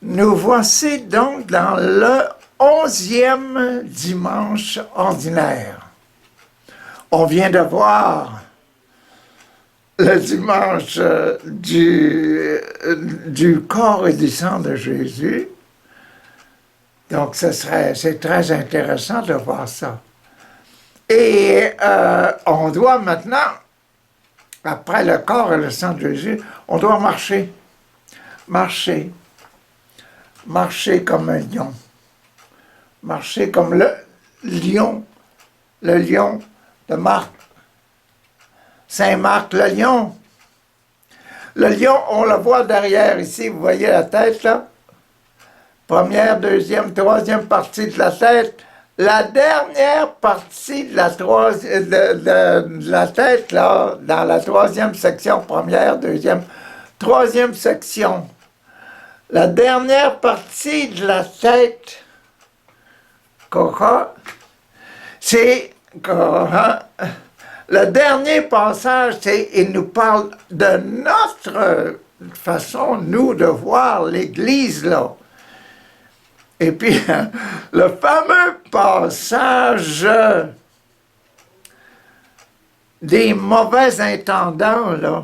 Nous voici donc dans le 11e dimanche ordinaire. On vient de voir le dimanche du corps et du sang de Jésus. Donc, c'est très intéressant de voir ça. Et on doit maintenant, après le corps et le sang de Jésus, on doit marcher. Marcher. Marcher comme un lion. Marcher comme le lion de Marc. Saint Marc, le lion. Le lion, on le voit derrière ici, vous voyez la tête là? Première, deuxième, troisième partie de la tête. La dernière partie de la tête, là, dans la troisième section, première, deuxième, troisième section. La dernière partie de la tête, c'est le dernier passage, il nous parle de notre façon, nous, de voir l'Église, là. Et puis, le fameux passage des mauvais intendants, là.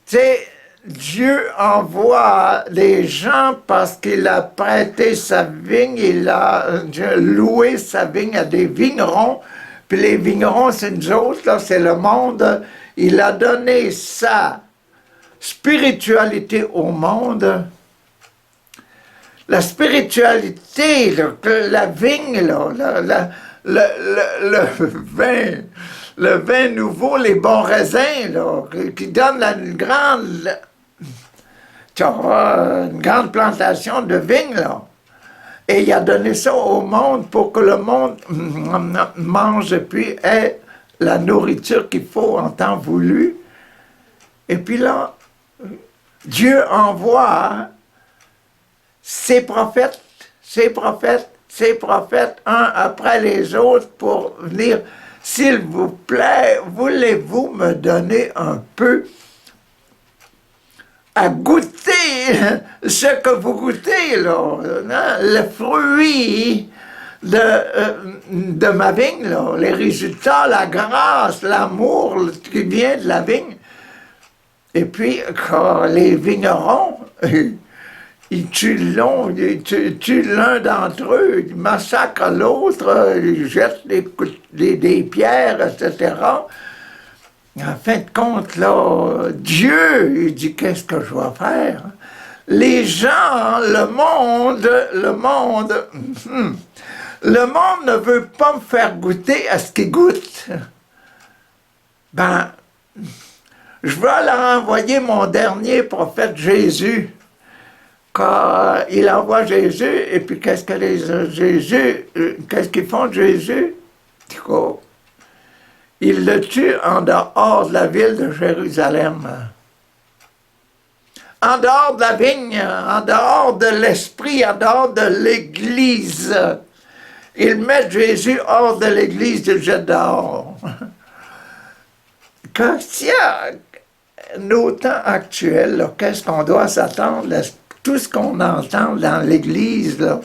Tu sais, Dieu envoie des gens parce qu'il a prêté sa vigne, il a loué sa vigne à des vignerons, puis les vignerons, c'est nous autres, là, c'est le monde. Il a donné sa spiritualité au monde. La spiritualité, la vigne, là, le vin nouveau, les bons raisins, là, qui donnent une grande plantation de vignes, là. Et il a donné ça au monde pour que le monde mange et puis ait la nourriture qu'il faut en temps voulu. Et puis là, Dieu envoie ses prophètes, un après les autres pour venir, s'il vous plaît, voulez-vous me donner un peu à goûter ce que vous goûtez, là, hein? Le fruit de ma vigne, là, les résultats, la grâce, l'amour qui vient de la vigne. Et puis, quand les vignerons, ils tuent l'un d'entre eux, ils massacrent l'autre, ils jettent des pierres, etc. En fin de compte, là, Dieu, il dit, qu'est-ce que je vais faire? Les gens, le monde ne veut pas me faire goûter à ce qu'il goûte. Ben, je vais leur envoyer mon dernier prophète Jésus. Quand il envoie Jésus, et puis qu'est-ce qu'ils font de Jésus? Ils le tuent en dehors de la ville de Jérusalem. En dehors de la vigne, en dehors de l'esprit, en dehors de l'Église. Ils mettent Jésus hors de l'Église, ils le jettent dehors. Quand il y a nos temps actuels, qu'est-ce qu'on doit s'attendre? Tout ce qu'on entend dans l'Église, là,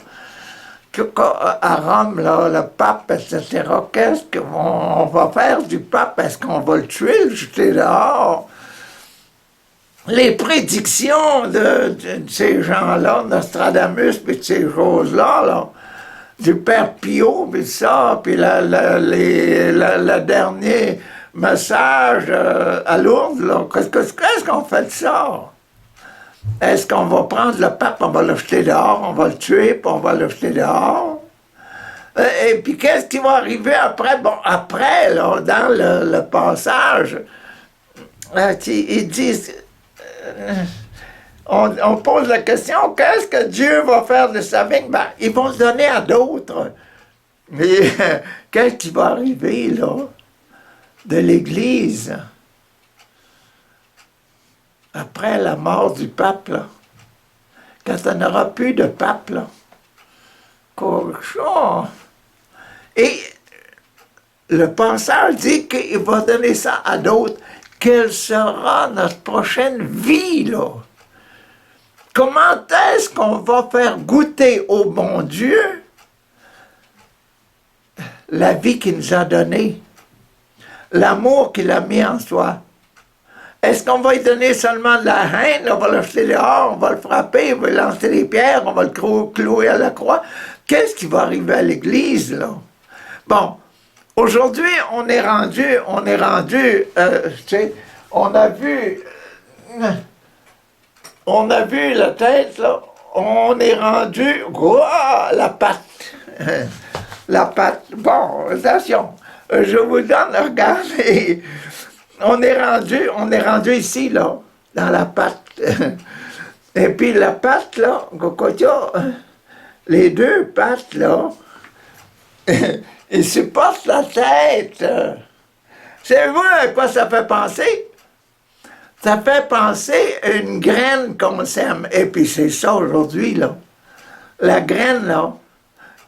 à Rome, là, le pape, etc., qu'est-ce qu'on va faire du pape? Est-ce qu'on va le tuer, le jeter dehors? Les prédictions de ces gens-là, Nostradamus, puis de ces choses-là, là, du Père Pio, puis ça, puis le dernier message à Lourdes, là, qu'est-ce qu'on fait de ça? Est-ce qu'on va prendre le pape, on va le jeter dehors, on va le tuer, puis on va le jeter dehors? Et puis qu'est-ce qui va arriver après? Bon, après, là, dans le passage, ils disent, on pose la question, qu'est-ce que Dieu va faire de sa vigne? Ben, ils vont se donner à d'autres. Mais qu'est-ce qui va arriver, là, de l'Église? Après la mort du pape, là, quand il n'y aura plus de pape, là, et le passage dit qu'il va donner ça à d'autres. Quelle sera notre prochaine vie, là? Comment est-ce qu'on va faire goûter au bon Dieu la vie qu'il nous a donnée, l'amour qu'il a mis en soi? Est-ce qu'on va lui donner seulement de la haine, on va le jeter dehors, on va le frapper, on va lui lancer des pierres, on va le clouer à la croix? Qu'est-ce qui va arriver à l'Église, là? Bon, aujourd'hui, on est rendu, tu sais, on a vu la tête, là, on est rendu, la patte, la patte. Bon, attention, je vous donne, regardez, on est rendu ici, là, dans la patte. Et puis la patte, là, les deux pattes, là, ils supportent la tête. Savez-vous à quoi ça fait penser? Ça fait penser à une graine qu'on sème. Et puis c'est ça aujourd'hui, là. La graine, là,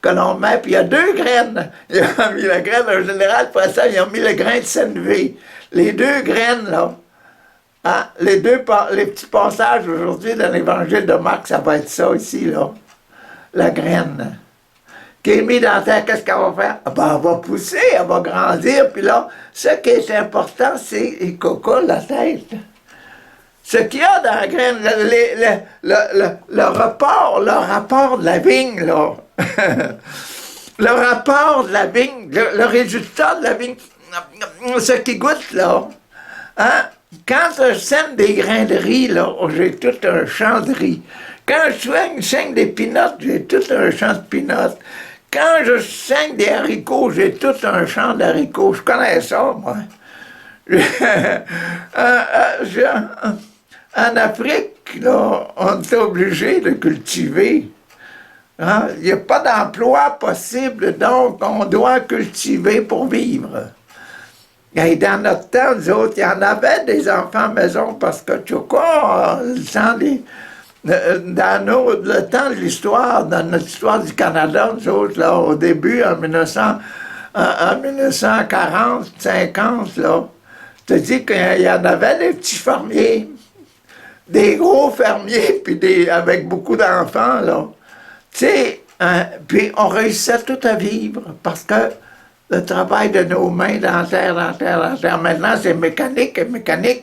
que l'on met, puis il y a deux graines. Ils ont mis la graine, en général, après ça, ils ont mis le grain de sénévé. Les deux graines, là, hein, les petits passages aujourd'hui dans l'évangile de Marc, ça va être ça ici, là. La graine qui est mise dans la terre, qu'est-ce qu'elle va faire? Ah ben, elle va pousser, elle va grandir, puis là, ce qui est important, c'est la tête. Ce qu'il y a dans la graine, le rapport de la vigne, là. Le rapport de la vigne, le résultat de la vigne, ce qui goûte, là. Hein? Quand je sème des grains de riz, là, j'ai tout un champ de riz. Quand je saigne des pinottes, j'ai tout un champ de pinottes. Quand je saigne des haricots, j'ai tout un champ d'haricots. Je connais ça, moi. En Afrique, là, on est obligé de cultiver. Hein? Il n'y a pas d'emploi possible, donc on doit cultiver pour vivre. Et dans notre temps, nous autres, il y en avait des enfants à maison parce que, tu vois, dans le temps de l'histoire, dans notre histoire du Canada, nous autres, là, au début, en 1940, 50, là, je te dis qu'il y en avait des petits fermiers, des gros fermiers, puis avec beaucoup d'enfants, là. Tu sais, hein, puis on réussissait tout à vivre parce que le travail de nos mains dans la terre, dans la terre, dans la terre, maintenant, c'est mécanique, et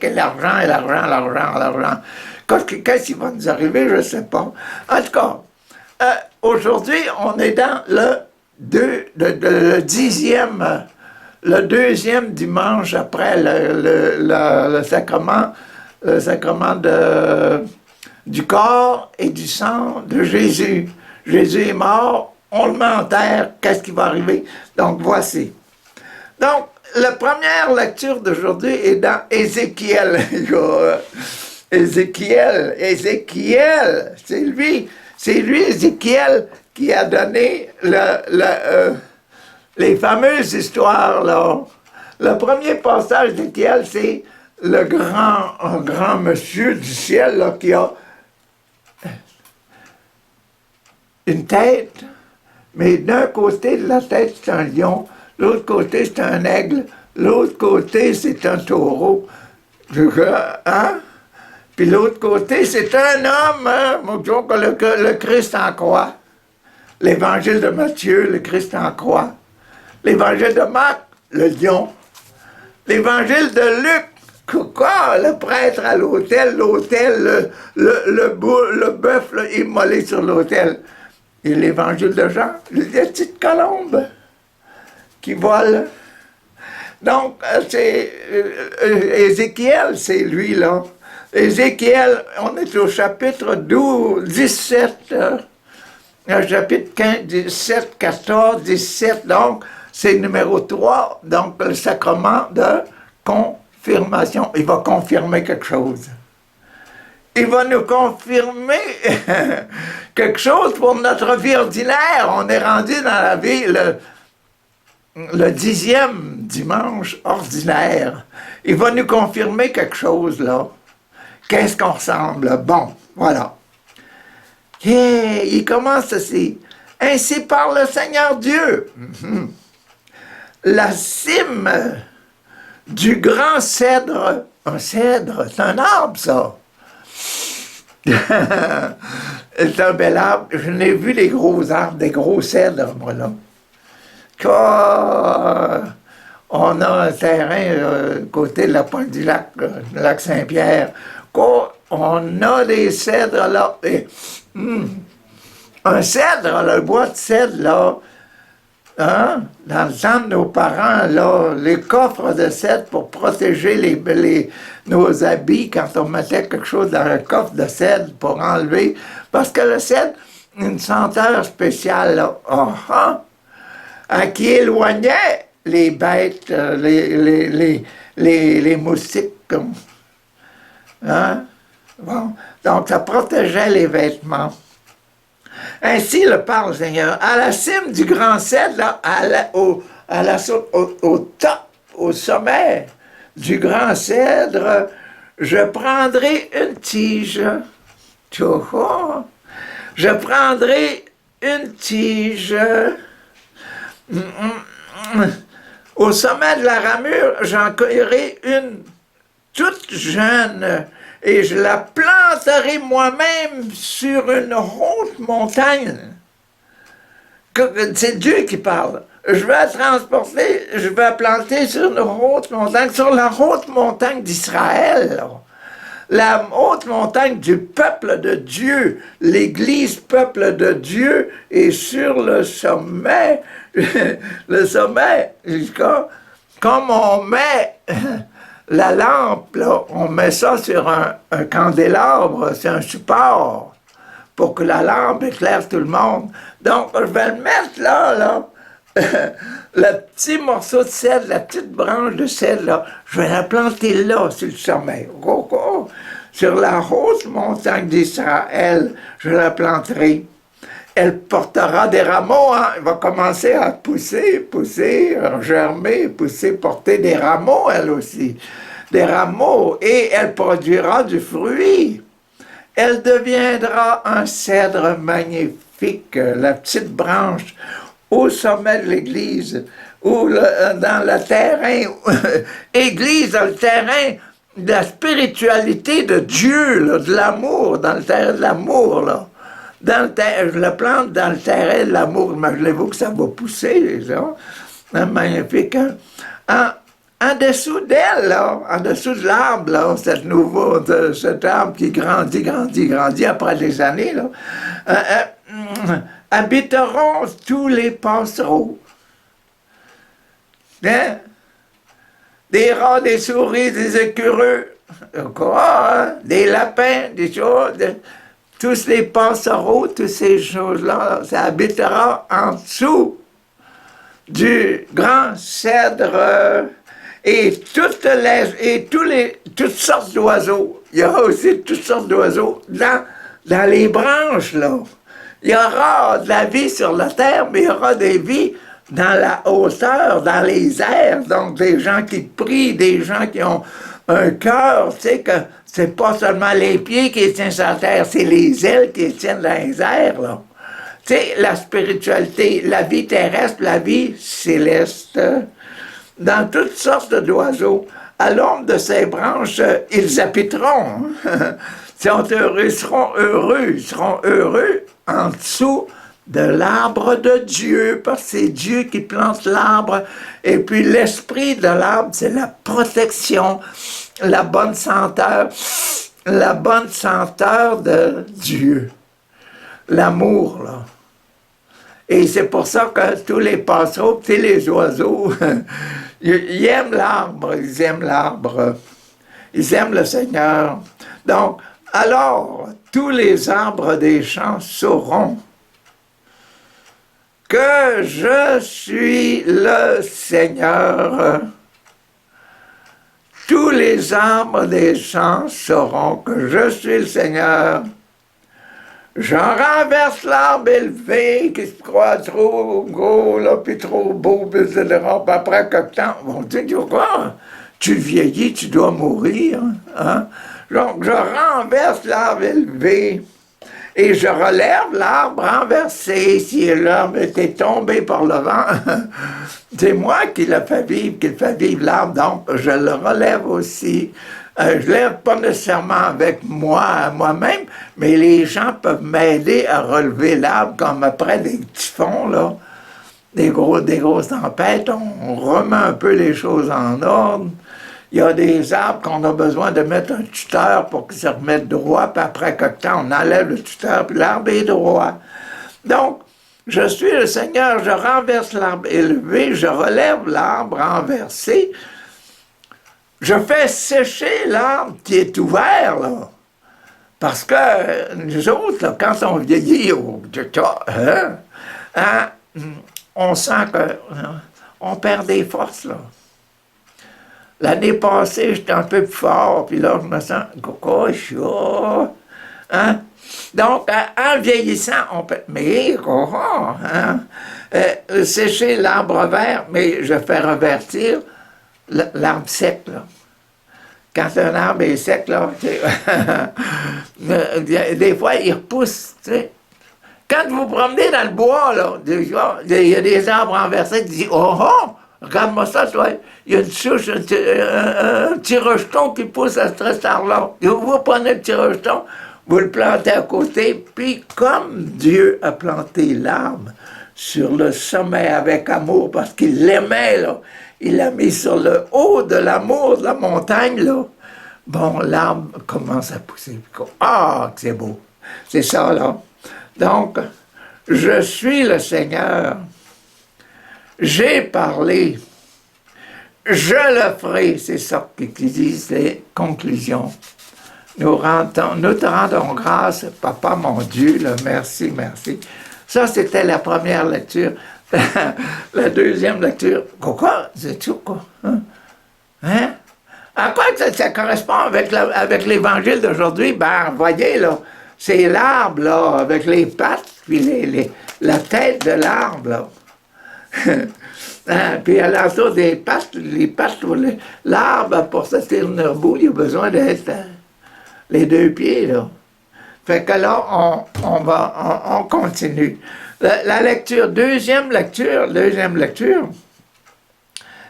l'argent, et l'argent. Qu'est-ce qui va nous arriver, je ne sais pas. En tout cas, aujourd'hui, on est dans le deuxième dimanche après le sacrement du corps et du sang de Jésus. Jésus est mort, on le met en terre, qu'est-ce qui va arriver? Donc, voici. Donc, la première lecture d'aujourd'hui est dans Ézéchiel. Ézéchiel, c'est lui, Ézéchiel, qui a donné les fameuses histoires, là. Le premier passage d'Ézéchiel, c'est un grand monsieur du ciel, là, qui a une tête, mais d'un côté de la tête, c'est un lion, l'autre côté, c'est un aigle, l'autre côté, c'est un taureau. Hein? Puis l'autre côté, c'est un homme, hein? Le Christ en croix. L'évangile de Matthieu, le Christ en croix. L'évangile de Marc, le lion. L'évangile de Luc, quoi? Le prêtre à l'autel, le bœuf immolé sur l'autel. Et l'évangile de Jean, la petite colombe qui vole. Donc, c'est Ézéchiel, c'est lui, là. Ézéchiel, on est au chapitre 17, chapitre 15, 17, 14, 17, donc c'est numéro 3, donc le sacrement de confirmation. Il va confirmer quelque chose. Il va nous confirmer quelque chose pour notre vie ordinaire. On est rendu dans la vie, le 10e dimanche ordinaire. Il va nous confirmer quelque chose, là. Qu'est-ce qu'on ressemble? Bon, voilà. Yeah, il commence ainsi. Ainsi parle le Seigneur Dieu. La cime du grand cèdre. Un cèdre, c'est un arbre, ça. C'est un bel arbre. Je n'ai vu les gros arbres, des gros cèdres, moi, là. On a un terrain côté de la pointe du lac, le lac Saint-Pierre. On a des cèdres là. Et, un cèdre, le bois de cèdre là, hein, dans le temps de nos parents, là, les coffres de cèdre pour protéger nos habits quand on mettait quelque chose dans un coffre de cèdre pour enlever. Parce que le cèdre, une senteur spéciale là, qui éloignait les bêtes, les moustiques. Hein? Bon. Donc, ça protégeait les vêtements. Ainsi le parle le Seigneur. À la cime du grand cèdre, là, au top, au sommet du grand cèdre, je prendrai une tige. Je prendrai une tige. Au sommet de la ramure, j'en cueillerai une toute jeune, et je la planterai moi-même sur une haute montagne. C'est Dieu qui parle. Je vais la transporter, je vais la planter sur une haute montagne, sur la haute montagne d'Israël. La haute montagne du peuple de Dieu, l'Église peuple de Dieu, est sur le sommet, comme on met la lampe, là, on met ça sur un candélabre, c'est un support pour que la lampe éclaire tout le monde. Donc, je vais le mettre là, le petit morceau de cèdre, la petite branche de cèdre, là, je vais la planter là, sur le sommet. Sur la haute montagne d'Israël, je la planterai. Elle portera des rameaux, hein? Elle va commencer à pousser, germer, pousser, porter des rameaux, elle aussi. Des rameaux, et elle produira du fruit. Elle deviendra un cèdre magnifique, la petite branche au sommet de l'église, ou dans le terrain, église, dans le terrain de la spiritualité de Dieu, là, de l'amour, dans le terrain de l'amour, là. Je le plante dans le terrain de l'amour. Imaginez-vous que ça va pousser, ça. Magnifique. Hein? En dessous d'elle, là, en dessous de l'arbre, là, cet arbre qui grandit après des années, là, habiteront tous les passereaux. Hein? Des rats, des souris, des écureux, des lapins, des choses, tous les passereaux, toutes ces choses-là, ça habitera en dessous du grand cèdre et toutes sortes d'oiseaux. Il y aura aussi toutes sortes d'oiseaux dans les branches, là. Il y aura de la vie sur la terre, mais il y aura des vies dans la hauteur, dans les airs. Donc, des gens qui prient, des gens qui ont un cœur, tu sais, que c'est pas seulement les pieds qui tiennent sur la terre, c'est les ailes qui tiennent dans les airs, là. Tu sais, la spiritualité, la vie terrestre, la vie céleste, dans toutes sortes d'oiseaux. À l'ombre de ces branches, ils habiteront. Ils seront heureux en dessous de l'arbre de Dieu, parce que c'est Dieu qui plante l'arbre, et puis l'esprit de l'arbre, c'est la protection, la bonne senteur de Dieu, l'amour, là. Et c'est pour ça que tous les passereaux, tous les oiseaux, ils aiment l'arbre, ils aiment le Seigneur. Donc, alors, tous les arbres des champs sauront que je suis le Seigneur. Tous les arbres des champs sauront que je suis le Seigneur. J'en renverse l'arbre élevé qui se croit trop gros, là, puis trop beau, puis etc. Puis après quelque temps, on dit quoi? Tu vieillis, tu dois mourir. Hein? Donc, je renverse l'arbre élevé. Et je relève l'arbre renversé, si l'arbre était tombé par le vent. C'est moi qui le fais vivre l'arbre, donc je le relève aussi. Je lève pas nécessairement avec moi-même, mais les gens peuvent m'aider à relever l'arbre, comme après des typhons, là, des grosses tempêtes, on remet un peu les choses en ordre. Il y a des arbres qu'on a besoin de mettre un tuteur pour qu'ils se remettent droit, puis après quelque temps, on enlève le tuteur, puis l'arbre est droit. Donc, je suis le Seigneur, je renverse l'arbre élevé, je relève l'arbre renversé, je fais sécher l'arbre qui est ouvert, là. Parce que nous autres, là, quand on vieillit, on sent qu'on perd des forces, là. L'année passée, j'étais un peu plus fort, puis là, je me sens hein? Donc, en vieillissant, on peut... Mais, sécher l'arbre vert, mais je fais revertir l'arbre sec, là. Quand un arbre est sec, là, des fois, il repousse, tu sais. Quand vous vous promenez dans le bois, là, il y a des arbres renversés qui disent « Oh, oh! Regarde-moi ça, toi! Il y a une souche, un petit rejeton qui pousse à cet arbre-là. Vous prenez le petit rejeton, vous le plantez à côté, puis comme Dieu a planté l'arbre sur le sommet avec amour, parce qu'il l'aimait, là, il l'a mis sur le haut de l'amour de la montagne, là. Bon, l'arbre commence à pousser. Ah, c'est beau! C'est ça, là. Donc, je suis le Seigneur. J'ai parlé. Je le ferai. C'est ça qui disent les conclusions. Nous te rendons grâce, Papa, mon Dieu. Là, merci, merci. Ça, c'était la première lecture. La deuxième lecture. Quoi? C'est tout, quoi? Hein? À quoi ça correspond avec l'évangile d'aujourd'hui? Ben, voyez, là, c'est l'arbre, là, avec les pattes, puis la tête de l'arbre, là. Puis à l'entour des pattes, l'arbre, pour se tenir debout, il a besoin d'être les deux pieds, là. Fait que là, on continue. La lecture, deuxième lecture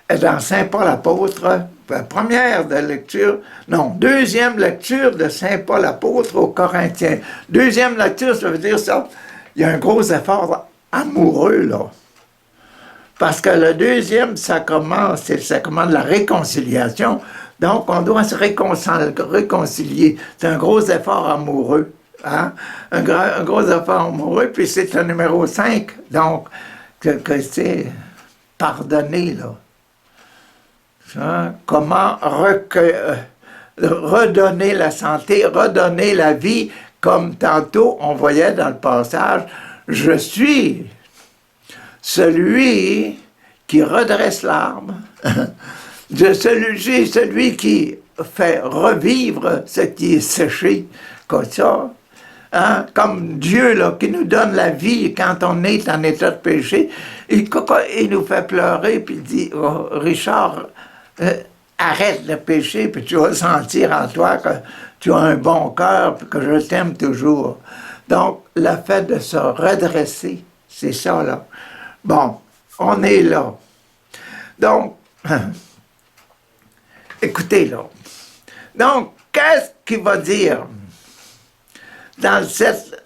est dans Saint Paul apôtre, première de lecture, non, deuxième lecture de Saint Paul apôtre aux Corinthiens. Deuxième lecture, ça veut dire ça, il y a un gros effort amoureux, là. Parce que le deuxième sacrement, c'est le sacrement de la réconciliation. Donc, on doit se réconcilier. C'est un gros effort amoureux. Hein? Un gros effort amoureux, puis c'est le numéro 5. Donc, que c'est pardonner, là. Hein? Comment redonner la santé, redonner la vie, comme tantôt on voyait dans le passage, je suis celui qui redresse l'arbre, celui qui fait revivre ce qui est séché, comme ça. Hein? Comme Dieu là, qui nous donne la vie quand on est en état de péché, il nous fait pleurer, puis il dit oh, Richard, arrête le péché, puis tu vas sentir en toi que tu as un bon cœur, puis que je t'aime toujours. Donc, le fait de se redresser, c'est ça, là. Bon, on est là. Donc, écoutez, là. Donc, qu'est-ce qu'il va dire dans cette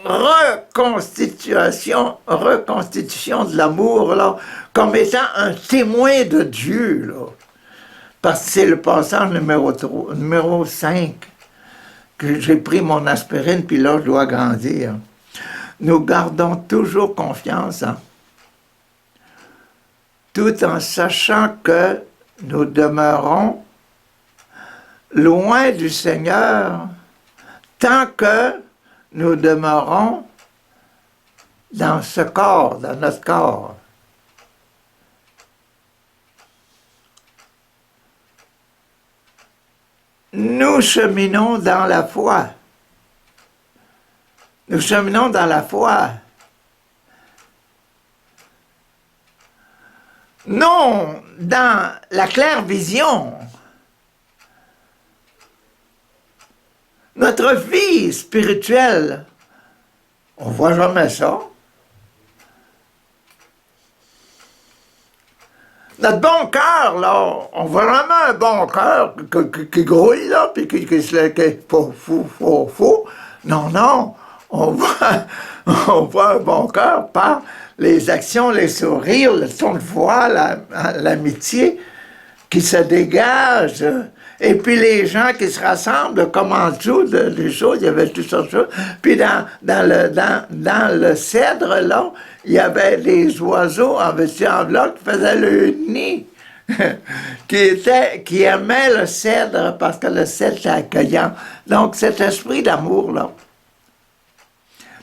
reconstitution de l'amour, là, comme étant un témoin de Dieu, là. Parce que c'est le passage numéro 5, que j'ai pris mon aspirine, puis là, je dois grandir. Nous gardons toujours confiance, hein, tout en sachant que nous demeurons loin du Seigneur tant que nous demeurons dans ce corps, dans notre corps. Nous cheminons dans la foi. Nous cheminons dans la foi. Non dans la claire vision. Notre vie spirituelle, on ne voit jamais ça. Notre bon cœur, là, on voit vraiment un bon cœur qui grouille, là, puis qui faux. Non, non, on voit, on voit un bon cœur par les actions, les sourires, le ton de voix, l'amitié qui se dégage. Et puis les gens qui se rassemblent comme en dessous des choses, il y avait toutes sortes de choses. Puis dans le cèdre, là, il y avait des oiseaux en vesture en blanc qui faisaient le nid, qui aimaient le cèdre parce que le cèdre c'est accueillant. Donc cet esprit d'amour-là,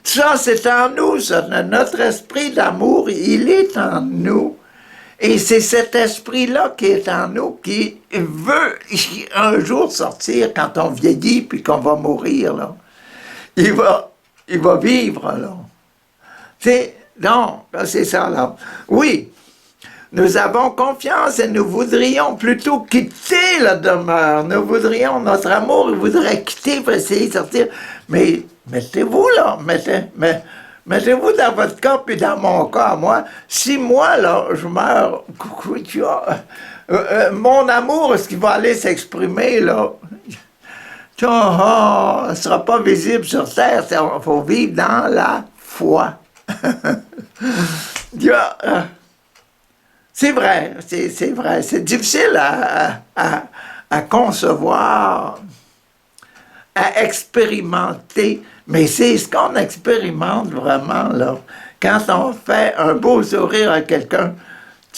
ça c'est en nous, ça. Notre esprit d'amour, il est en nous. Et c'est cet esprit-là qui est en nous, qui veut un jour sortir quand on vieillit puis qu'on va mourir, là. Il va vivre, là. Donc, c'est ça, là. Oui, nous avons confiance et nous voudrions plutôt quitter la demeure. Nous voudrions, notre amour, il voudrait quitter pour essayer de sortir. Mais mettez-vous, là, mettez-vous dans votre cas, puis dans mon cas, moi. Si moi, là, je meurs, mon amour, est-ce qu'il va aller s'exprimer, là? Ça ne sera pas visible sur terre, il faut vivre dans la foi. C'est vrai, c'est vrai. C'est difficile à concevoir, à expérimenter, mais c'est ce qu'on expérimente vraiment, là. Quand on fait un beau sourire à quelqu'un,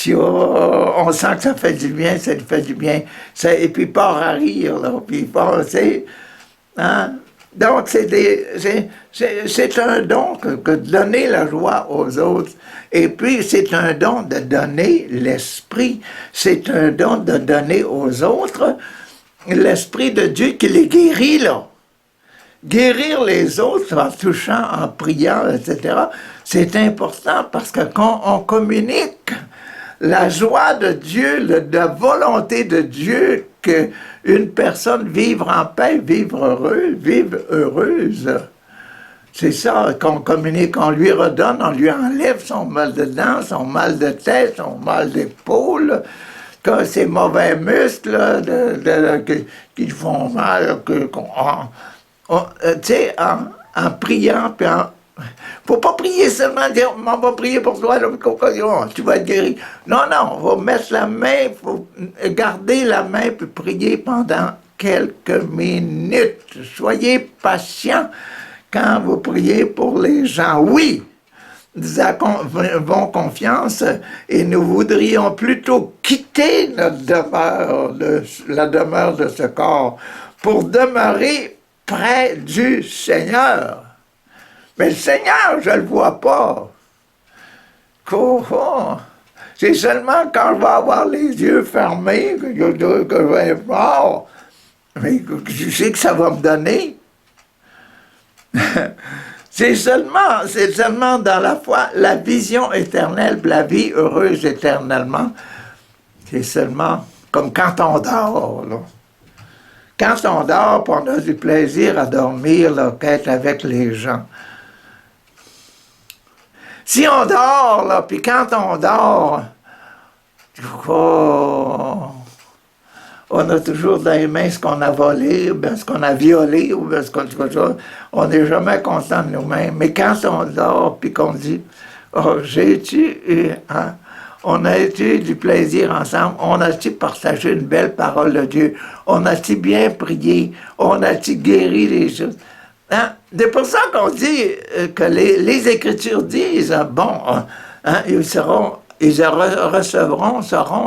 on sent que ça fait du bien, ça lui fait du bien. Et puis il part à rire, là, puis il part, hein? Donc, c'est un don que de donner la joie aux autres. Et puis, c'est un don de donner l'esprit. C'est un don de donner aux autres l'esprit de Dieu qui les guérit, là. Guérir les autres en touchant, en priant, etc., c'est important parce que quand on communique la joie de Dieu, la volonté de Dieu, qu'une personne vive en paix, vive heureuse. C'est ça qu'on communique, on lui redonne, on lui enlève son mal de dents, son mal de tête, son mal d'épaule, que ces mauvais muscles qui font mal, tu sais, en priant, puis faut pas prier seulement, dire, on va prier pour toi, tu vas être guéri. Non, on va mettre la main, il faut garder la main, puis prier pendant quelques minutes. Soyez patients quand vous priez pour les gens. Oui, nous avons confiance et nous voudrions plutôt quitter notre demeure, la demeure de ce corps, pour demeurer près du Seigneur. Mais le Seigneur, je ne le vois pas. C'est seulement quand je vais avoir les yeux fermés que je vais être mort. Mais je sais que ça va me donner. C'est seulement dans la foi, la vision éternelle, la vie heureuse éternellement. C'est seulement comme quand on dort, là. Quand on dort, on a du plaisir à dormir, là, qu'être avec les gens. Si on dort, là, puis quand on dort, on a toujours dans les mains ce qu'on a volé, ou bien ce qu'on a violé, ou bien ce qu'on a... On n'est jamais content de nous-mêmes. Mais quand on dort, puis qu'on dit, on a eu du plaisir ensemble, on a-tu partagé une belle parole de Dieu, on a-tu bien prié, on a-tu guéri les choses. Hein? C'est pour ça qu'on dit que les Écritures disent, ils seront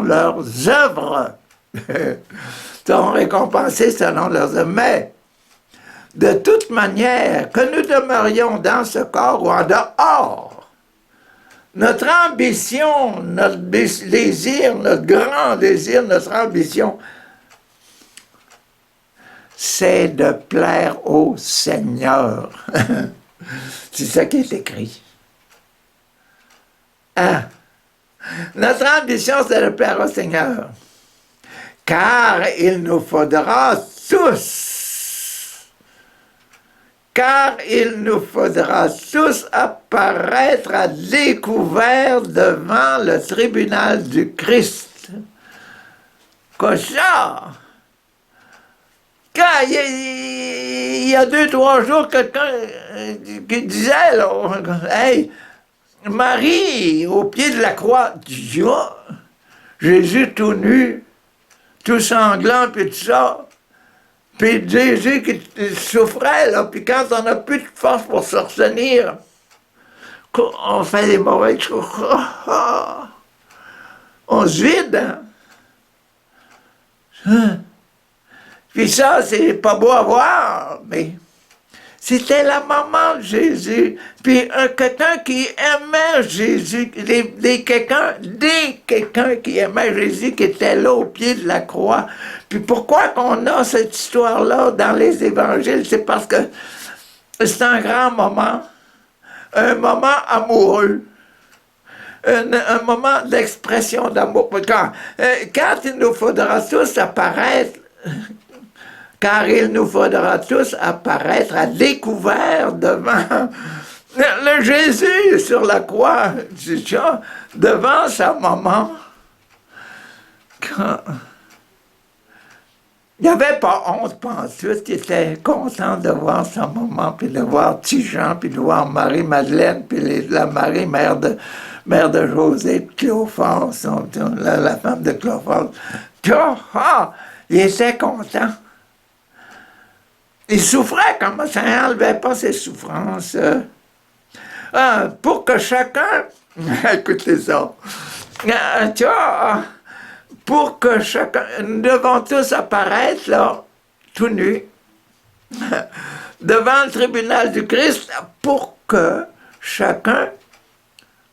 leurs œuvres. Seront récompensés selon leurs œuvres. Mais, de toute manière, que nous demeurions dans ce corps ou en dehors, notre ambition, notre désir, notre grand désir, notre ambition, c'est de plaire au Seigneur. C'est ça qui est écrit. Hein? Notre ambition, c'est de plaire au Seigneur. Car il nous faudra tous apparaître à découvert devant le tribunal du Christ. que ça. Quand il y a 2-3 jours, quelqu'un qui disait, là, hey, Marie, au pied de la croix, tu dis, oh, Jésus tout nu, tout sanglant, puis tout ça. Puis Jésus qui souffrait, là, puis quand on n'a plus de force pour se retenir, on fait des mauvais choses. On se vide, hein? Puis ça, c'est pas beau à voir, mais c'était la maman de Jésus. Puis quelqu'un qui aimait Jésus, quelqu'un qui aimait Jésus, qui était là au pied de la croix. Puis pourquoi qu'on a cette histoire-là dans les évangiles? C'est parce que c'est un grand moment, un moment amoureux. Un moment d'expression d'amour. Quand il nous faudra tous apparaître, car il nous faudra tous apparaître à découvert devant le Jésus sur la croix, devant sa maman. Quand il n'avait pas honte, pas ensuite, il était content de voir sa maman, puis de voir Tijan, puis de voir Marie-Madeleine, puis la Marie, mère de José, de Cléophas, la femme de Cléophas. Il était content. Il souffrait comme ça, il n'enlevait pas ses souffrances. Pour que chacun, écoutez ça, pour que chacun, nous devons tous apparaître là, tout nus, devant le tribunal du Christ, pour que chacun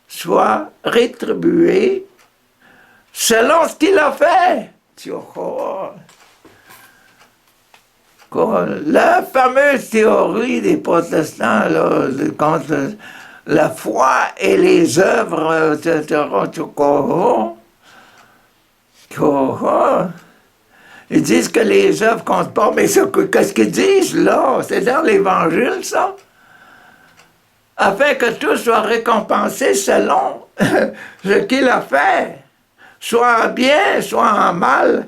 soit rétribué selon ce qu'il a fait. La fameuse théorie des protestants là, contre la foi et les œuvres, ils disent que les œuvres comptent pas, mais qu'est-ce qu'ils disent là? C'est dans l'Évangile, ça? Afin que tout soit récompensé selon ce qu'il a fait, soit en bien, soit en mal,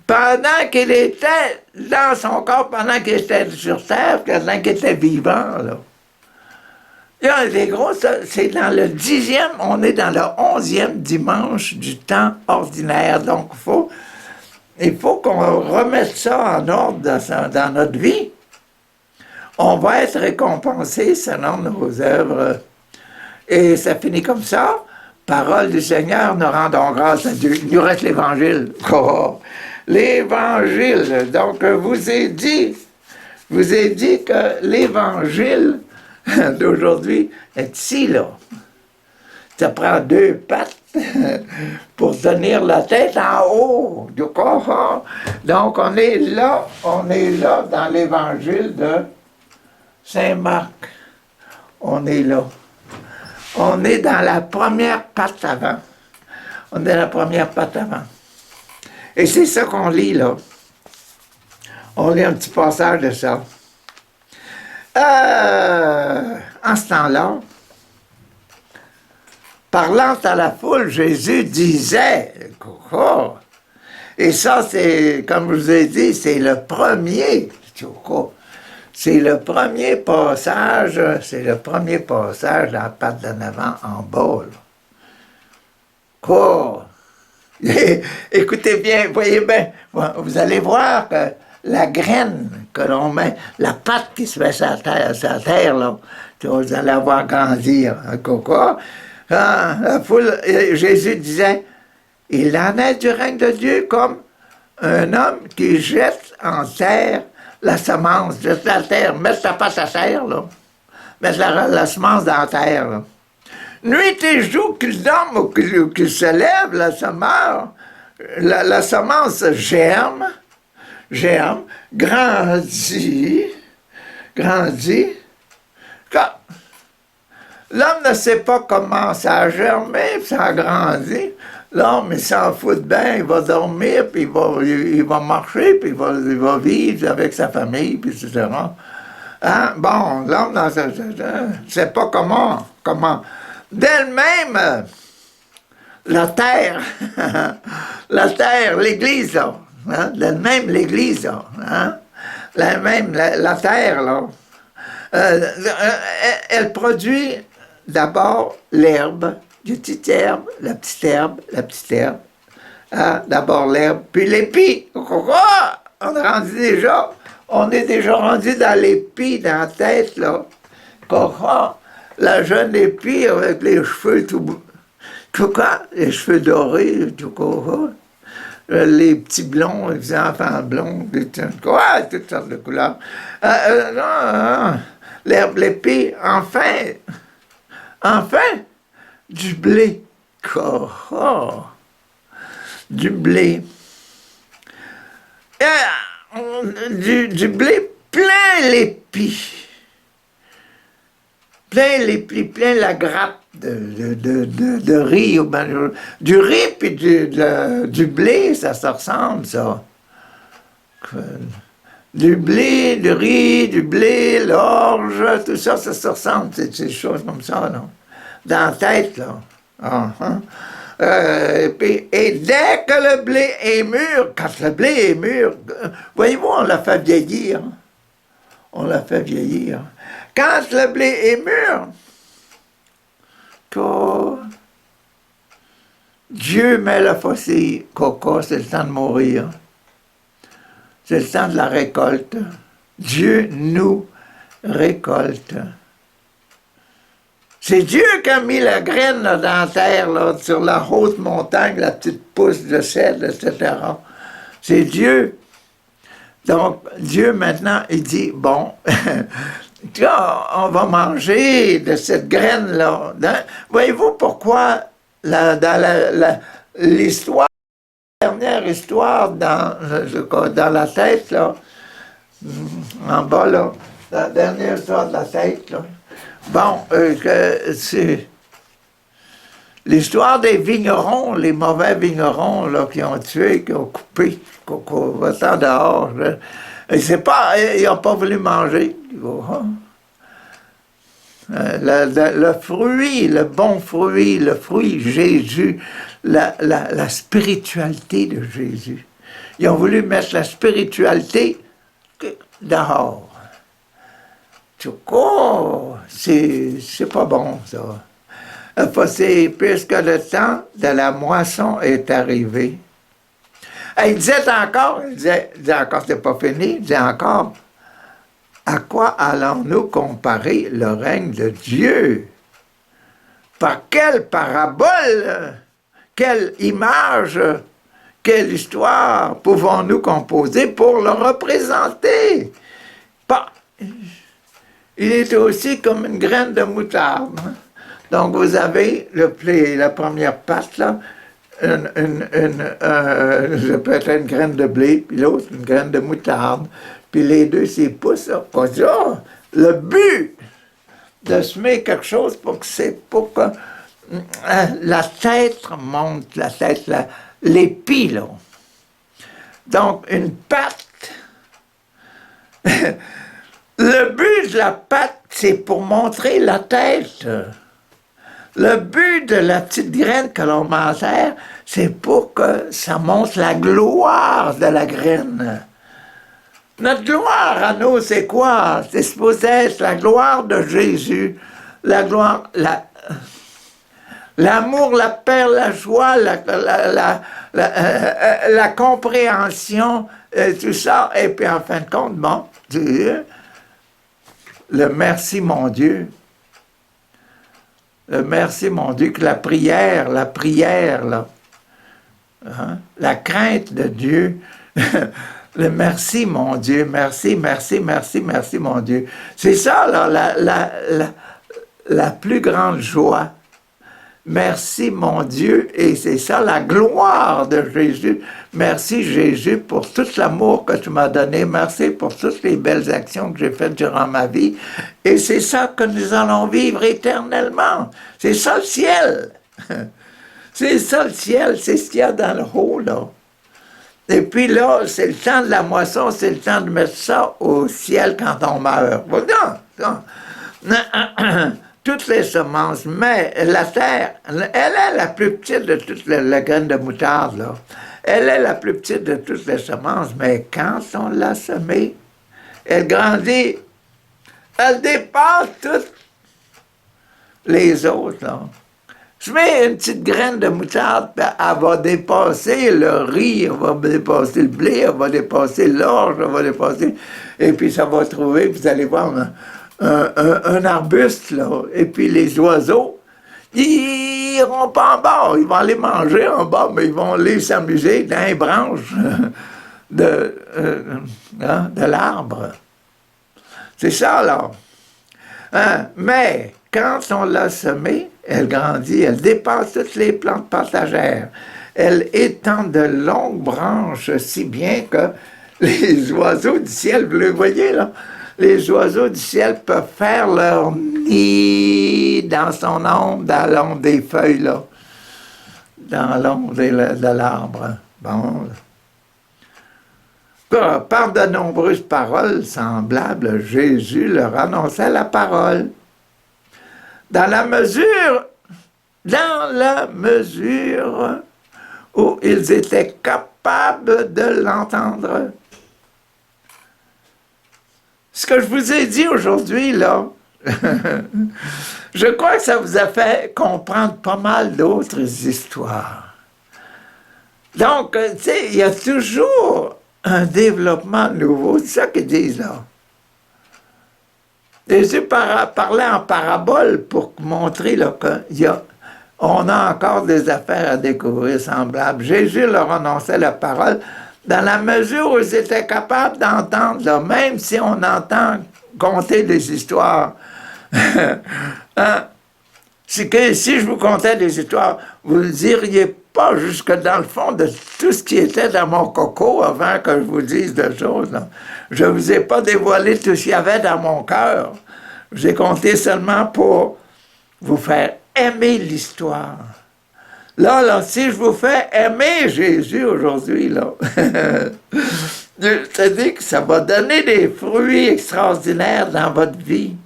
pendant qu'il était dans son corps, pendant qu'il était sur terre, pendant qu'il était vivant, là. Il y a des gros, c'est dans le 10e, on est dans le 11e dimanche du temps ordinaire, donc il faut qu'on remette ça en ordre dans notre vie. On va être récompensé selon nos œuvres. Et ça finit comme ça. Parole du Seigneur, nous rendons grâce à Dieu. Il nous reste l'Évangile. Oh, l'Évangile. Donc, je vous ai dit que l'Évangile d'aujourd'hui est ici, là. Ça prend 2 pattes pour tenir la tête en haut du corps. Donc, on est là dans l'Évangile de Saint Marc. On est là. On est dans la première patte avant. On est dans la première patte avant. Et c'est ça qu'on lit, là. On lit un petit passage de ça. En ce temps-là, parlant à la foule, Jésus disait, et ça, c'est, comme je vous ai dit, c'est le premier passage dans la patte d'en avant en bas. Écoutez bien, voyez bien, vous allez voir que la graine que l'on met, la patte qui se met sur la terre, là, vous allez la voir grandir. La foule, Jésus disait, il en est du règne de Dieu comme un homme qui jette en terre la semence, jette la terre, met sa patte à terre, là, mettre la semence dans la terre. Là. Nuit et jour, qu'il dorme ou qu'il se lève, la semence germe, grandit. Quand l'homme ne sait pas comment ça a germé, ça a grandi, l'homme, il s'en fout de bien, il va dormir, puis il va marcher, puis il va vivre avec sa famille, puis etc. Hein? Bon, l'homme, ne sait pas comment. D'elle-même, la terre la terre, l'Église, là, hein, même l'Église, là, hein, la terre, là, elle produit d'abord l'herbe, la petite herbe, la petite herbe, la petite herbe. Hein, d'abord l'herbe, puis l'épi. On est déjà rendu dans l'épi, dans la tête, là. La jeune épi avec les cheveux les cheveux dorés, les petits blonds, les enfants blonds, toutes sortes de couleurs. L'herbe, l'épi, enfin, du blé. Du blé. Du blé plein l'épi. Plein l'épi, plein la grappe de riz. Du riz puis du blé, ça se ressemble, ça. Du blé, du riz, du blé, l'orge, tout ça, ça se ressemble. C'est des choses comme ça, non? Dans la tête, là. Et dès que le blé est mûr, quand le blé est mûr, voyez-vous, on l'a fait vieillir. On l'a fait vieillir. Quand le blé est mûr, Dieu met le fossé, c'est le temps de mourir. C'est le temps de la récolte. Dieu nous récolte. C'est Dieu qui a mis la graine là, dans la terre, là, sur la haute montagne, la petite pousse de sel, etc. C'est Dieu. Donc, Dieu, maintenant, il dit, bon, on va manger de cette graine-là. Voyez-vous pourquoi, dans l'histoire, la dernière histoire dans la tête, là, en bas, là, la dernière histoire de la tête, là, bon, c'est l'histoire des vignerons, les mauvais vignerons là, qui ont tué, qui ont coupé, qui va dehors. Là. Et c'est pas, ils n'ont pas voulu manger. Le fruit, le bon fruit, le fruit Jésus, la spiritualité de Jésus. Ils ont voulu mettre la spiritualité dehors. C'est pas bon, ça. Puisque le temps de la moisson est arrivé. Et il disait encore, c'est pas fini, il disait encore, à quoi allons-nous comparer le règne de Dieu? Par quelle parabole, quelle image, quelle histoire pouvons-nous composer pour le représenter? Il est aussi comme une graine de moutarde. Hein? Donc, vous avez la première patte, là, peut-être une graine de blé, puis l'autre, une graine de moutarde. Puis les deux, c'est pouces, là. Le but de semer quelque chose pour que la tête monte, l'épi, là. Donc, une patte. Le but de la patte, c'est pour montrer la tête. Le but de la petite graine que l'on m'enterre, c'est pour que ça montre la gloire de la graine. Notre gloire à nous, c'est quoi? C'est supposé être la gloire de Jésus, la gloire, l'amour, la paix, la joie, la compréhension, tout ça. Et puis en fin de compte, bon, le merci, mon Dieu. Le merci, mon Dieu, que la prière, là, hein, la crainte de Dieu, le merci, mon Dieu, merci, mon Dieu. C'est ça, là, la plus grande joie. Merci, mon Dieu, et c'est ça, la gloire de Jésus. Merci, Jésus, pour tout l'amour que tu m'as donné. Merci pour toutes les belles actions que j'ai faites durant ma vie. Et c'est ça que nous allons vivre éternellement. C'est ça le ciel. C'est ça le ciel, c'est ce qu'il y a dans le haut, là. Et puis là, c'est le temps de la moisson, c'est le temps de mettre ça au ciel quand on meurt. Toutes les semences, mais la terre, elle est la plus petite de toutes les graines de moutarde, là. Elle est la plus petite de toutes les semences, mais quand on l'a semée, elle grandit. Elle dépasse toutes les autres, là. Je mets une petite graine de moutarde, elle va dépasser le riz, elle va dépasser le blé, elle va dépasser l'orge, elle va dépasser... Et puis ça va trouver, vous allez voir, un arbuste, là. Et puis les oiseaux, ils iront pas en bas, ils vont aller manger en bas, mais ils vont aller s'amuser dans les branches de l'arbre. C'est ça, là. Hein? Mais quand on l'a semée, elle grandit, elle dépasse toutes les plantes passagères. Elle étend de longues branches si bien que les oiseaux du ciel, vous le voyez là, les oiseaux du ciel peuvent faire leur nid dans son ombre, dans l'ombre des feuilles, là, dans l'ombre de l'arbre. Bon. Par de nombreuses paroles semblables, Jésus leur annonçait la parole. Dans la mesure où ils étaient capables de l'entendre. Ce que je vous ai dit aujourd'hui, là, je crois que ça vous a fait comprendre pas mal d'autres histoires. Donc, tu sais, il y a toujours un développement nouveau, c'est ça qu'ils disent là. Jésus parlait en parabole pour montrer qu'on a encore des affaires à découvrir semblables. Jésus leur annonçait la parole dans la mesure où ils étaient capables d'entendre, là, même si on entend conter des histoires. Hein? Si je vous contais des histoires, vous ne diriez pas jusque dans le fond de tout ce qui était dans mon coco avant que je vous dise des choses. Là. Je ne vous ai pas dévoilé tout ce qu'il y avait dans mon cœur. Je vous ai compté seulement pour vous faire aimer l'histoire. Là, si je vous fais aimer Jésus aujourd'hui, là, c'est-à-dire que ça va donner des fruits extraordinaires dans votre vie.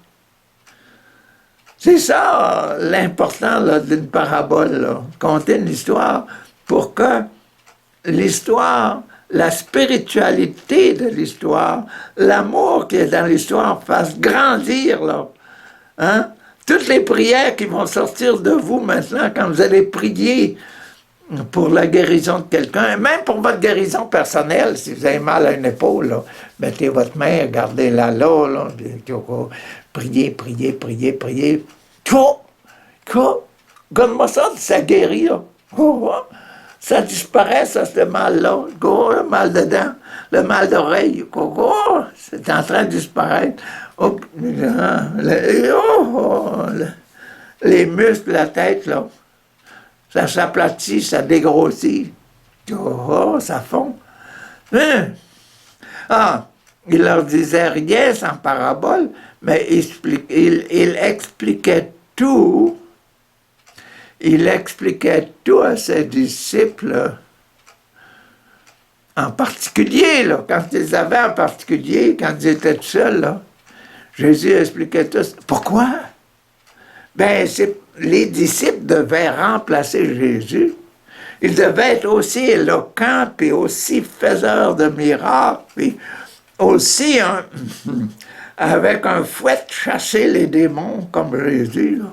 C'est ça l'important d'une parabole, là. Conter une histoire pour que l'histoire, la spiritualité de l'histoire, l'amour qui est dans l'histoire fasse grandir, là. Hein? Toutes les prières qui vont sortir de vous maintenant, quand vous allez prier pour la guérison de quelqu'un, même pour votre guérison personnelle, si vous avez mal à une épaule, là, mettez votre main, gardez-la là, priez, priez, priez, priez. Donne-moi ça, ça guérit, là. Ça disparaît, ça, ce mal-là. Le mal dedans, le mal d'oreille. C'est en train de disparaître. Les muscles de la tête, là, ça s'aplatit, ça dégrossit. Ça fond. Hein? Il leur disait rien sans parabole, mais il expliquait tout. Il expliquait tout à ses disciples, en particulier, là, quand ils avaient en particulier, quand ils étaient seuls, là, Jésus expliquait tout. Pourquoi? Ben, les disciples devaient remplacer Jésus. Ils devaient être aussi éloquents, puis aussi faiseurs de miracles, puis aussi avec un fouet chasser les démons comme Jésus, là.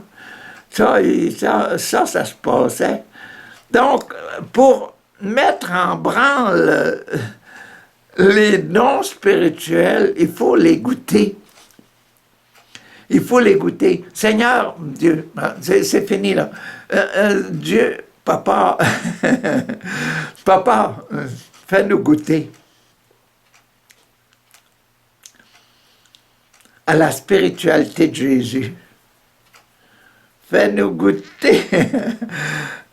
Ça se passait. Donc, pour mettre en branle les dons spirituels, il faut les goûter. Il faut les goûter. Seigneur, Dieu, c'est fini là. Dieu, Papa, Papa, fais-nous goûter à la spiritualité de Jésus. Fais-nous goûter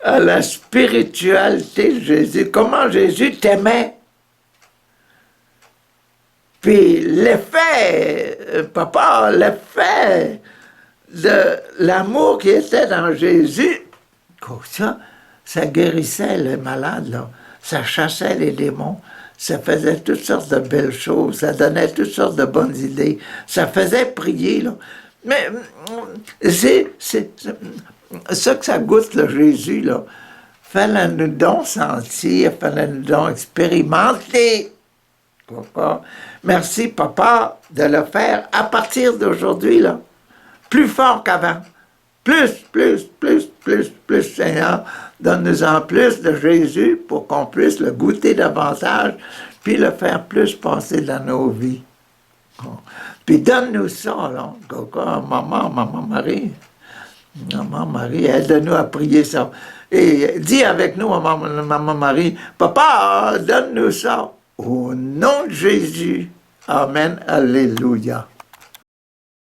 à la spiritualité de Jésus. Comment Jésus t'aimait. Puis l'effet, Papa, l'effet de l'amour qui était dans Jésus, ça guérissait les malades, là. Ça chassait les démons. Ça faisait toutes sortes de belles choses. Ça donnait toutes sortes de bonnes idées. Ça faisait prier, là. Mais c'est ça que ça goûte, là, Jésus, là. Fais-le nous donc sentir, fais-le nous donc expérimenter. Pourquoi? Merci, papa, de le faire à partir d'aujourd'hui, là. Plus fort qu'avant. Plus, Seigneur. Donne-nous-en plus de Jésus pour qu'on puisse le goûter davantage, puis le faire plus passer dans nos vies. Bon. Puis donne-nous ça, là. Maman Marie. Maman Marie, aide-nous à prier ça. Et dis avec nous, Maman Marie, Papa, donne-nous ça. Au nom de Jésus. Amen. Alléluia.